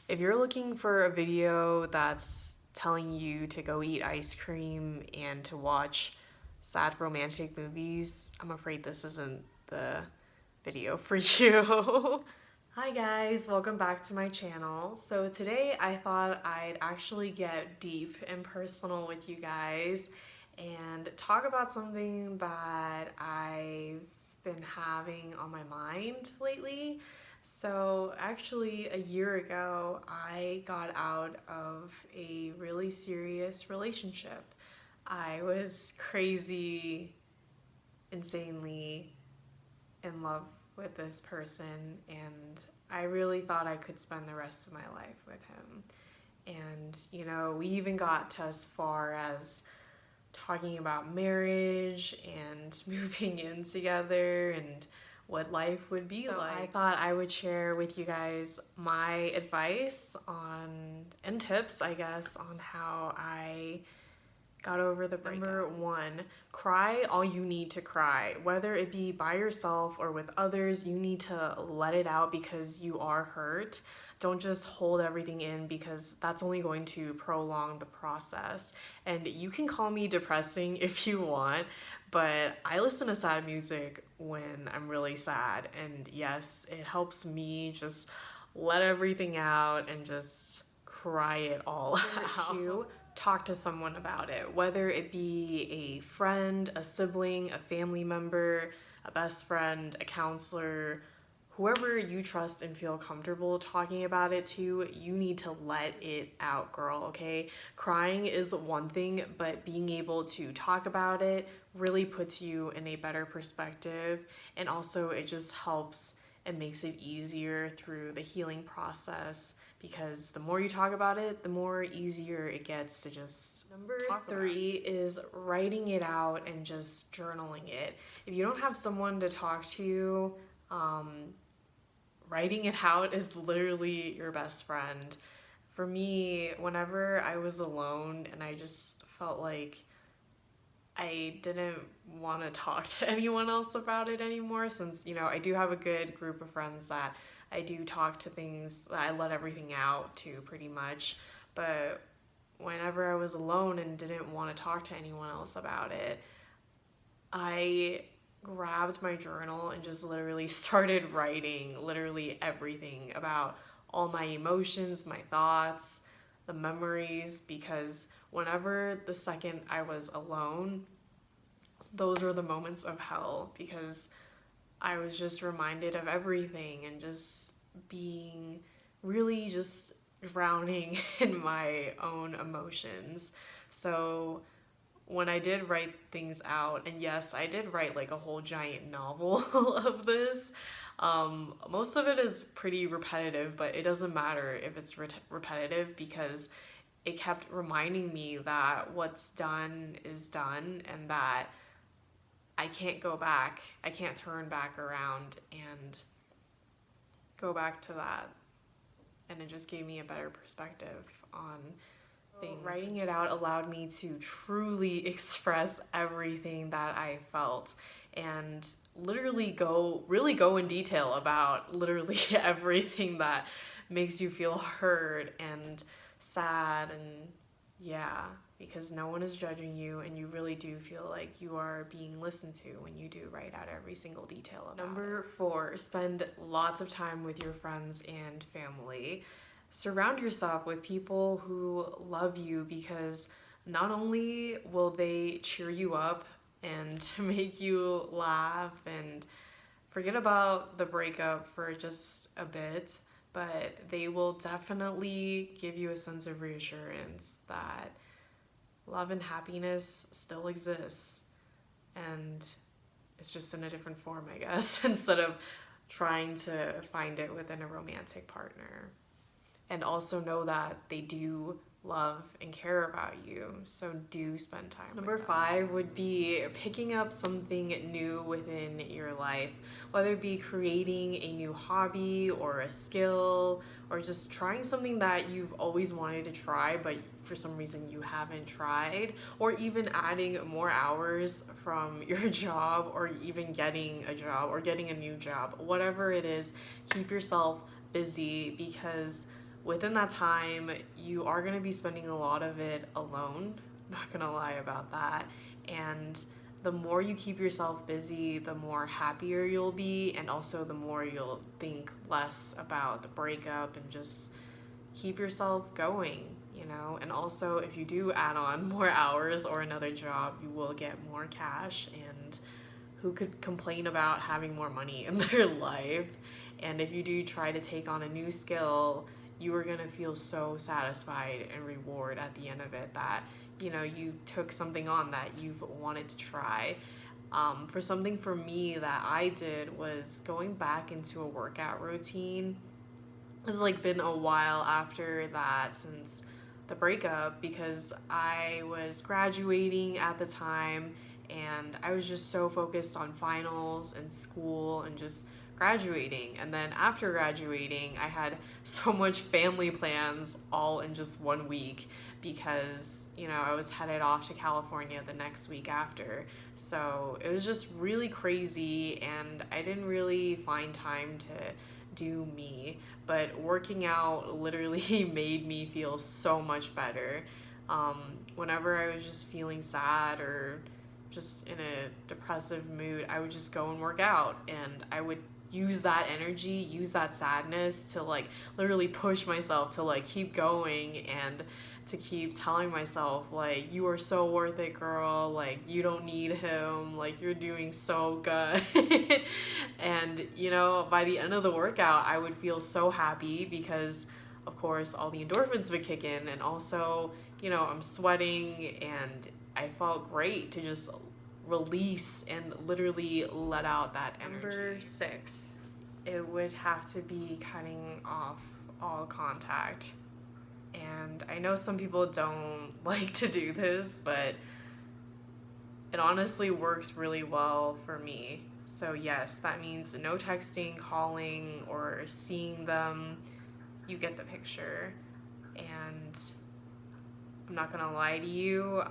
If you're looking for a video that's telling you to go eat ice cream and to watch sad romantic movies, I'm afraid this isn't the video for you. Hi guys, welcome back to my channel. So today I thought I'd actually get deep and personal with you guys and talk about something that I've been having on my mind lately. So actually a year ago, I got out of a really serious relationship. I was crazy, insanely in love with this person, and I really thought I could spend the rest of my life with him. And, we even got to as far as talking about marriage and moving in together and what life would be like. I thought I would share with you guys my advice on and tips, I guess, on how I got over the breakup. Number one, cry all you need to cry. Whether it be by yourself or with others, you need to let it out because you are hurt. Don't just hold everything in because that's only going to prolong the process. And you can call me depressing if you want, but I listen to sad music when I'm really sad. And yes, it helps me just let everything out and just cry it all out. Two, talk to someone about it, whether it be a friend, a sibling, a family member, a best friend, a counselor, whoever you trust and feel comfortable talking about it to. You need to let it out, girl, okay? Crying is one thing, but being able to talk about it really puts you in a better perspective, and also it just helps and makes it easier through the healing process, because the more you talk about it, the more easier it gets to just Number three is writing it out and just journaling it. If you don't have someone to talk to, writing it out is literally your best friend. For me, whenever I was alone and I just felt like I didn't want to talk to anyone else about it anymore, since, I do have a good group of friends that I do talk to things that I let everything out to pretty much. But whenever I was alone and didn't want to talk to anyone else about it, I grabbed my journal and just literally started writing literally everything about all my emotions, my thoughts, the memories, because whenever the second I was alone, those were the moments of hell, because I was just reminded of everything and just being really just drowning in my own emotions. So when I did write things out, and yes, I did write like a whole giant novel of this. Most of it is pretty repetitive, but it doesn't matter if it's repetitive, because it kept reminding me that what's done is done, and that I can't go back. I can't turn back around and go back to that. And it just gave me a better perspective on things. Writing it out allowed me to truly express everything that I felt and literally go in detail about literally everything that makes you feel hurt and sad, and yeah, because no one is judging you, and you really do feel like you are being listened to when you do write out every single detail about Number four, spend lots of time with your friends and family. Surround yourself with people who love you, because not only will they cheer you up and make you laugh and forget about the breakup for just a bit, but they will definitely give you a sense of reassurance that love and happiness still exists, and it's just in a different form, I guess, instead of trying to find it within a romantic partner. And also know that they do love and care about you, so do spend time. Number five would be picking up something new within your life, whether it be creating a new hobby or a skill, or just trying something that you've always wanted to try but for some reason you haven't tried, or even adding more hours from your job, or even getting a job or getting a new job. Whatever it is, keep yourself busy, because within that time, you are going to be spending a lot of it alone. Not going to lie about that. And the more you keep yourself busy, the more happier you'll be, and also the more you'll think less about the breakup and just keep yourself going, you know? And also, if you do add on more hours or another job, you will get more cash, and who could complain about having more money in their life? And if you do try to take on a new skill, you are going to feel so satisfied and reward at the end of it that, you know, you took something on that you've wanted to try. For something for me that I did was going back into a workout routine. It's like been a while after that since the breakup, because I was graduating at the time and I was just so focused on finals and school and just graduating. And then after graduating, I had so much family plans all in just 1 week because, you know, I was headed off to California the next week after. So it was just really crazy, and I didn't really find time to do me. But working out literally made me feel so much better. Whenever I was just feeling sad or just in a depressive mood, I would just go and work out, and I would use that energy, use that sadness to like literally push myself to like keep going and to keep telling myself like, you are so worth it, girl, like you don't need him, like you're doing so good. And you know, by the end of the workout, I would feel so happy because of course all the endorphins would kick in, and also, you know, I'm sweating and I felt great to just release and literally let out that energy. Number 6, it would have to be cutting off all contact. And I know some people don't like to do this, but it honestly works really well for me. So yes, that means no texting, calling, or seeing them. You get the picture. And I'm not gonna lie to you,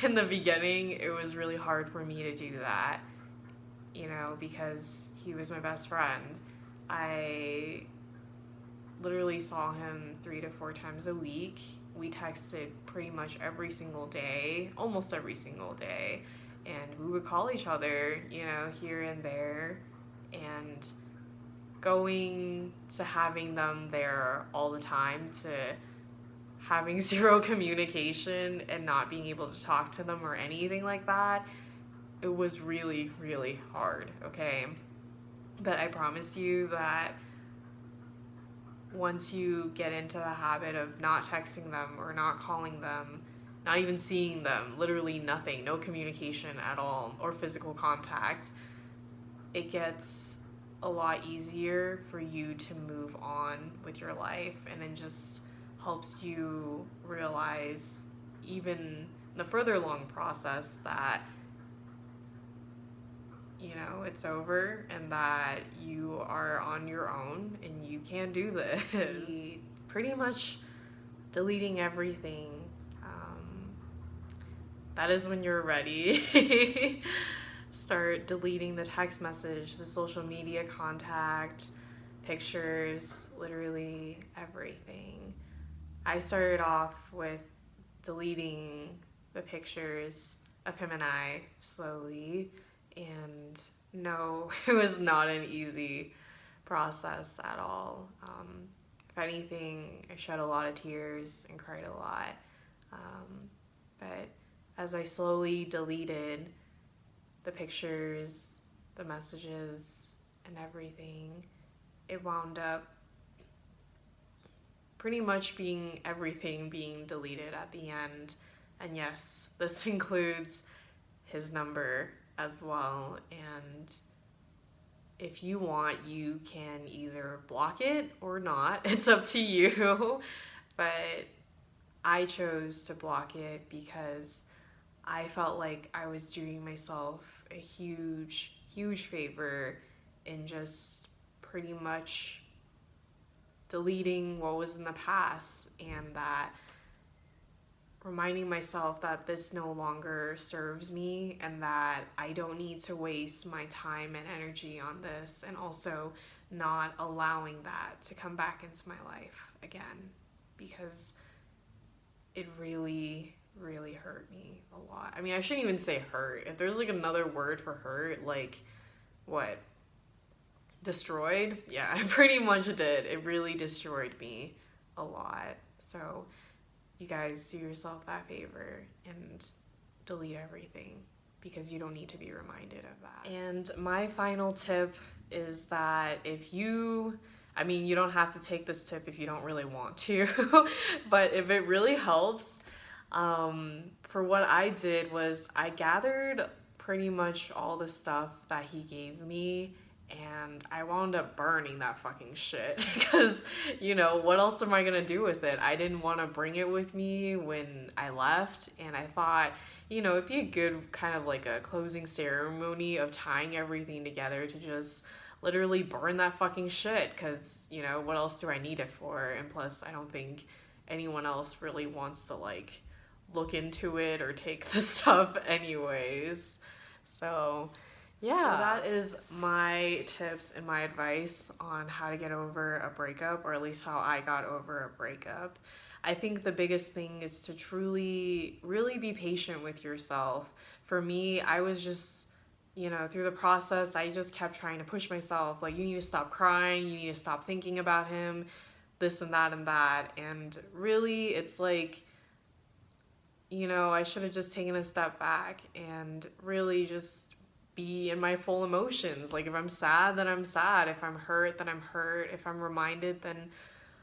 in the beginning, it was really hard for me to do that, you know, because he was my best friend. I literally saw him 3 to 4 times a week. We texted pretty much every single day, almost every single day, and we would call each other, you know, here and there. And going to having them there all the time to having zero communication and not being able to talk to them or anything like that, it was really, really hard, okay? But I promise you that once you get into the habit of not texting them or not calling them, not even seeing them, literally nothing, no communication at all or physical contact, it gets a lot easier for you to move on with your life, and then just helps you realize, even the further along process, that, you know, it's over and that you are on your own and you can do this. Pretty much deleting everything. That is when you're ready. Start deleting the text message, the social media contact, pictures, literally everything. I started off with deleting the pictures of him and I slowly, and no, it was not an easy process at all. If anything, I shed a lot of tears and cried a lot. But as I slowly deleted the pictures, the messages, and everything, it wound up pretty much being everything being deleted at the end. And yes, this includes his number as well. And if you want, you can either block it or not. It's up to you. But I chose to block it because I felt like I was doing myself a huge, huge favor in just pretty much deleting what was in the past, and that reminding myself that this no longer serves me and that I don't need to waste my time and energy on this, and also not allowing that to come back into my life again, because it really, really hurt me a lot. I mean, I shouldn't even say hurt. If there's like another word for hurt, like what? Destroyed? Yeah, I pretty much did. It really destroyed me a lot. So you guys do yourself that favor and delete everything, because you don't need to be reminded of that. And my final tip is that you don't have to take this tip if you don't really want to, but if it really helps, for what I did was I gathered pretty much all the stuff that he gave me, and I wound up burning that fucking shit because, what else am I gonna do with it? I didn't want to bring it with me when I left, and I thought, it'd be a good kind of like a closing ceremony of tying everything together to just literally burn that fucking shit, because, what else do I need it for? And plus, I don't think anyone else really wants to, like, look into it or take the stuff anyways. So yeah, so that is my tips and my advice on how to get over a breakup, or at least how I got over a breakup. I think the biggest thing is to truly, really be patient with yourself. For me, I was just, through the process, I just kept trying to push myself. Like, you need to stop crying, you need to stop thinking about him, this and that and that. And really, it's like, I should have just taken a step back and really just be in my full emotions. Like, if I'm sad, then I'm sad. If I'm hurt, then I'm hurt. If I'm reminded, then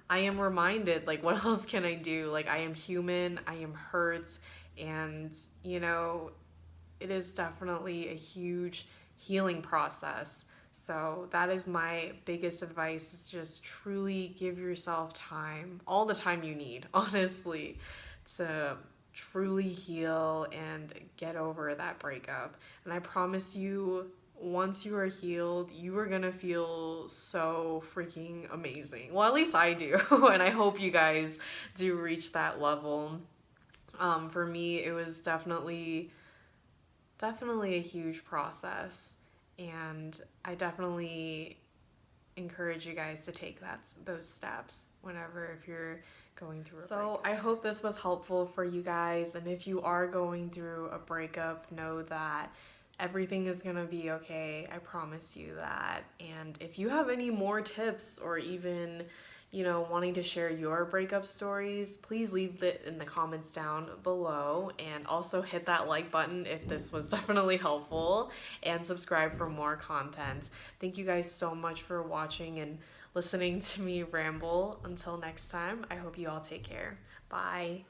I am reminded. Like, what else can I do? Like, I am human, I am hurt, and, it is definitely a huge healing process. So that is my biggest advice, is just truly give yourself time, all the time you need, honestly, to truly heal and get over that breakup. And I promise you, once you are healed, you are gonna feel so freaking amazing. Well, at least I do, and I hope you guys do reach that level. For me, it was definitely a huge process, and I definitely encourage you guys to take those steps whenever, if you're going through a breakup. So I hope this was helpful for you guys, and if you are going through a breakup, know that everything is gonna be okay. I promise you that. And if you have any more tips, or even wanting to share your breakup stories, please leave it in the comments down below, and also hit that like button if this was definitely helpful, and subscribe for more content. Thank you guys so much for watching and listening to me ramble. Until next time, I hope you all take care. Bye.